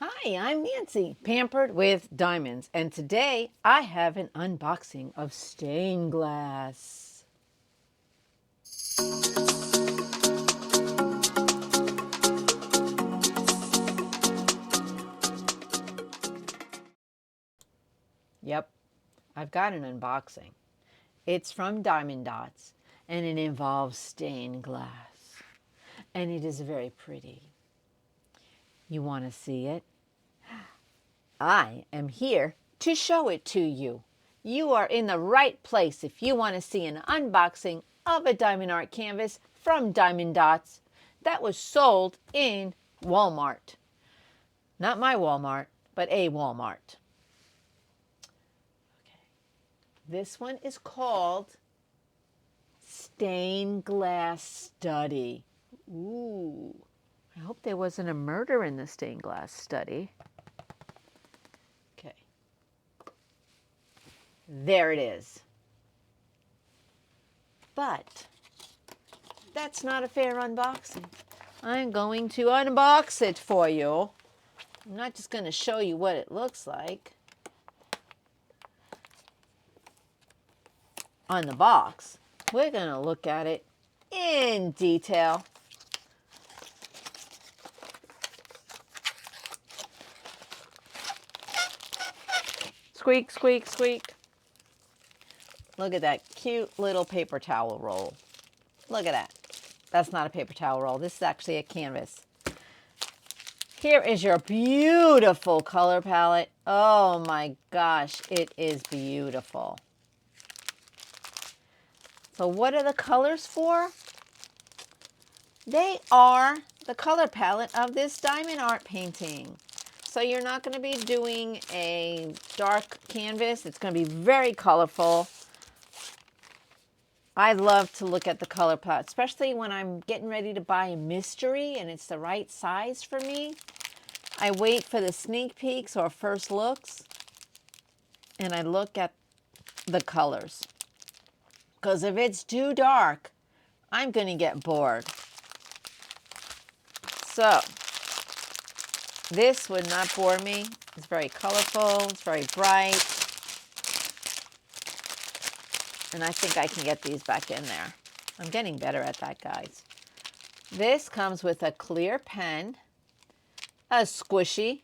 Hi, I'm Nancy, pampered with diamonds, and today I have an unboxing of stained glass. Yep, I've got an unboxing. It's from Diamond Dotz, and it involves stained glass, and it is very pretty. You want to see it? I am here to show it to you. You are in the right place if you want to see an unboxing of a diamond art canvas from Diamond Dotz that was sold in Walmart. Not my Walmart, but a Walmart. Okay. This one is called Stained Glass Study. Ooh, I hope there wasn't a murder in the stained glass study. Okay. There it is. But that's not a fair unboxing. I'm going to unbox it for you. I'm not just going to show you what it looks like on the box. We're going to look at it in detail. Squeak, squeak, squeak. Look at that cute little paper towel roll. Look at that. That's not a paper towel roll. This is actually a canvas. Here is your beautiful color palette. Oh my gosh, it is beautiful. So what are the colors for? They are the color palette of this diamond art painting. So you're not going to be doing a dark canvas. It's going to be very colorful. I love to look at the color palette, especially when I'm getting ready to buy a mystery and it's the right size for me. I wait for the sneak peeks or first looks, and I look at the colors. Because if it's too dark, I'm going to get bored. So, this would not bore me. It's very colorful, it's very bright. And I think I can get these back in there. I'm getting better at that, guys. This comes with a clear pen, a squishy,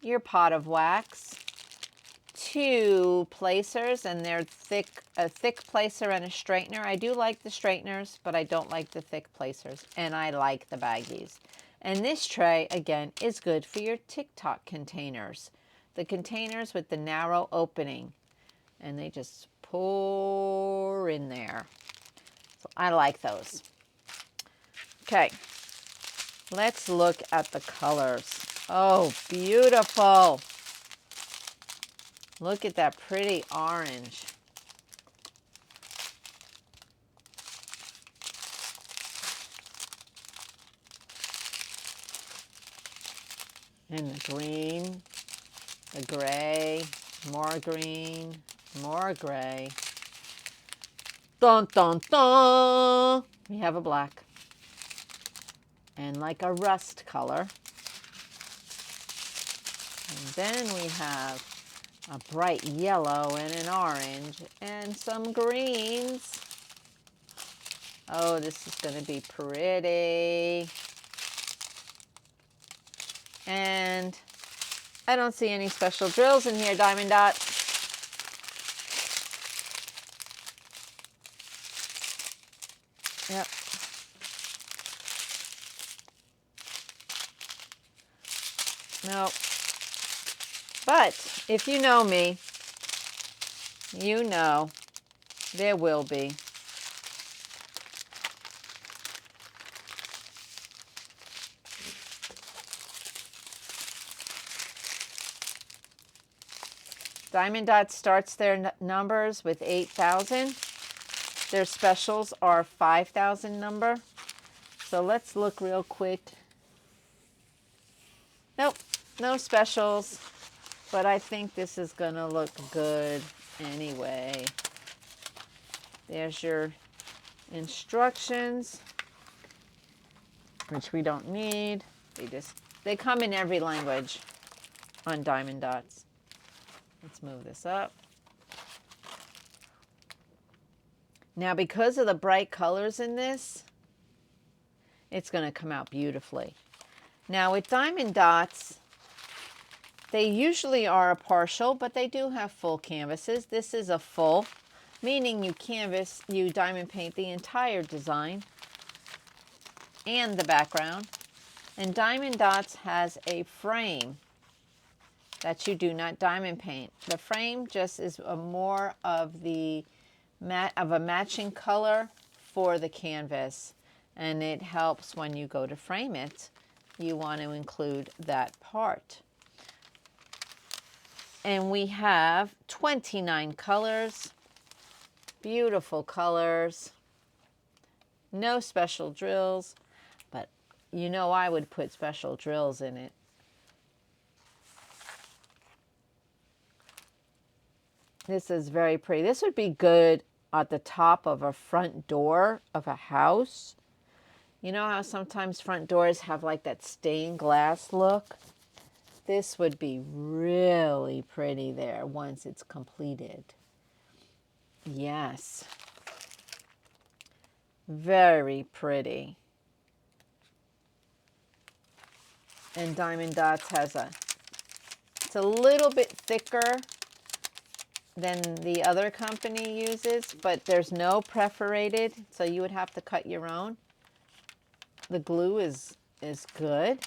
your pot of wax, two placers, and they're a thick placer and a straightener. I do like the straighteners, but I don't like the thick placers, and I like the baggies. And this tray, again, is good for your TikTok containers. The containers with the narrow opening, and they just pour in there. So I like those. Okay, let's look at the colors. Oh, beautiful. Look at that pretty orange. And the green, the gray, more green, more gray. Dun, dun, dun. We have a black. And like a rust color. And then we have a bright yellow and an orange and some greens. Oh, this is going to be pretty. And I don't see any special drills in here, Diamond Dotz. Yep. No. But if you know me, you know there will be. Diamond Dotz starts their numbers with 8,000. Their specials are 5,000 number. So let's look real quick. Nope, no specials. But I think this is going to look good anyway. There's your instructions, which we don't need. They come in every language. on Diamond Dotz. Let's move this up. Now, because of the bright colors in this, it's going to come out beautifully. Now, with Diamond Dotz, they usually are a partial, but they do have full canvases. This is a full, meaning you diamond paint the entire design and the background. And Diamond Dotz has a frame that you do not diamond paint. The frame just is more of a matching color for the canvas, and it helps when you go to frame it. You want to include that part. And we have 29 colors, beautiful colors, no special drills, but you know I would put special drills in it. This is very pretty. This would be good at the top of a front door of a house. You know how sometimes front doors have like that stained glass look? This would be really pretty there once it's completed. Yes. Very pretty. And Diamond Dotz has it's a little bit thicker than the other company uses, but there's no perforated, so you would have to cut your own. The glue is good.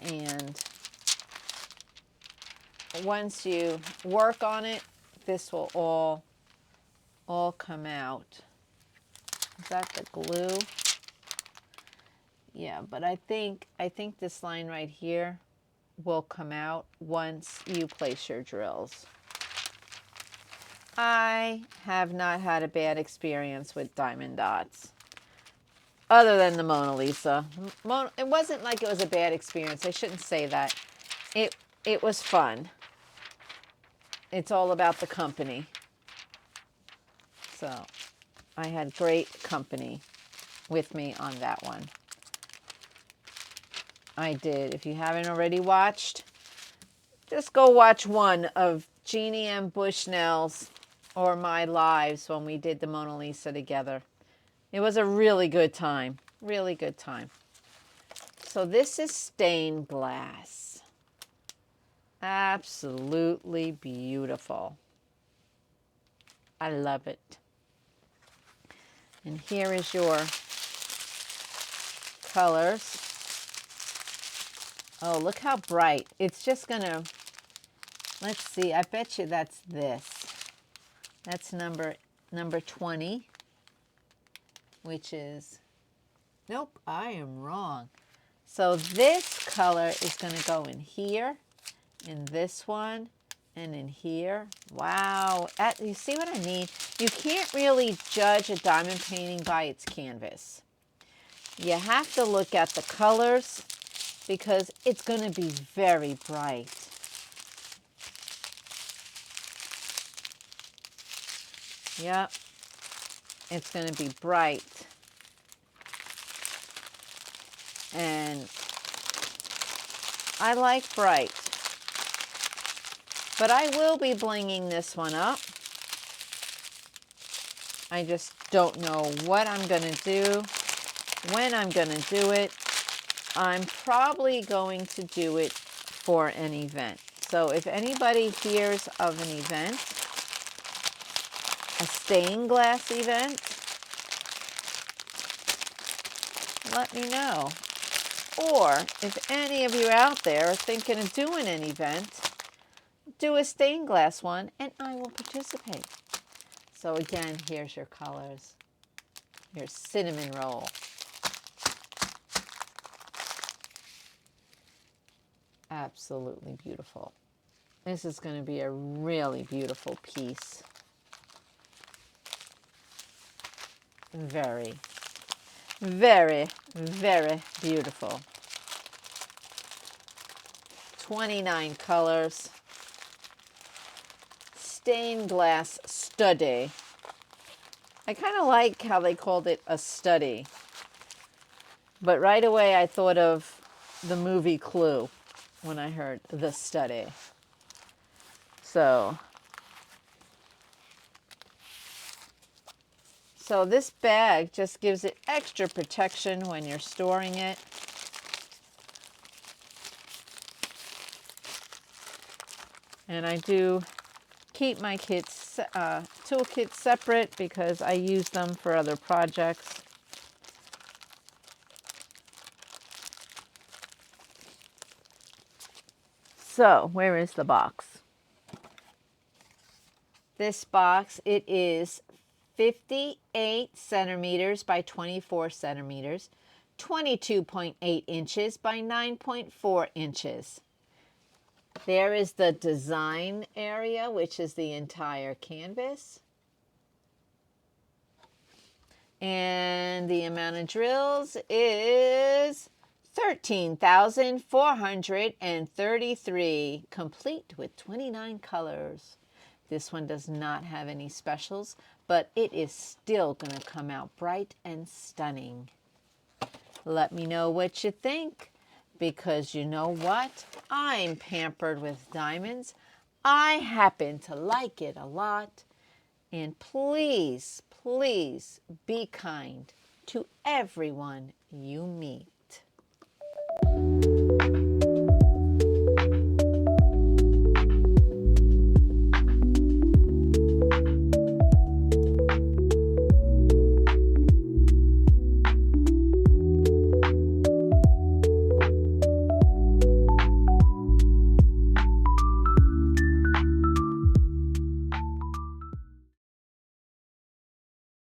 And once you work on it, this will all come out. Is that the glue? Yeah, but I think this line right here will come out once you place your drills. I have not had a bad experience with Diamond Dotz, other than the Mona Lisa. It wasn't like it was a bad experience. I shouldn't say that. It was fun. It's all about the company. So I had great company with me on that one. I did. If you haven't already watched, just go watch one of Jeannie M. Bushnell's or my lives when we did the Mona Lisa together. It was a really good time. Really good time. So this is stained glass. Absolutely beautiful. I love it. And here is your colors. Oh, look how bright. It's just going to, let's see, I bet you that's this. That's number 20, which is, nope, I am wrong. So this color is going to go in here, in this one, and in here. Wow. You see what I mean? You can't really judge a diamond painting by its canvas. You have to look at the colors, because it's going to be very bright. Yep, it's going to be bright. And I like bright. But I will be blinging this one up. I just don't know what I'm going to do, when I'm going to do it. I'm probably going to do it for an event. So if anybody hears of an event, a stained glass event, let me know. Or if any of you out there are thinking of doing an event, do a stained glass one and I will participate. So again, here's your colors. Your cinnamon roll. Absolutely beautiful. This is going to be a really beautiful piece. Very, very, very beautiful. 29 colors. Stained glass study. I kind of like how they called it a study. But right away I thought of the movie Clue. when I heard the study. So this bag just gives it extra protection when you're storing it. And I do keep my toolkits separate because I use them for other projects. So where is the box? This box, it is 58 centimeters by 24 centimeters, 22.8 inches by 9.4 inches. There is the design area, which is the entire canvas. And the amount of drills is 13,433, complete with 29 colors. This one does not have any specials, but it is still going to come out bright and stunning. Let me know what you think, because you know what? I'm pampered with diamonds. I happen to like it a lot. And please, please be kind to everyone you meet.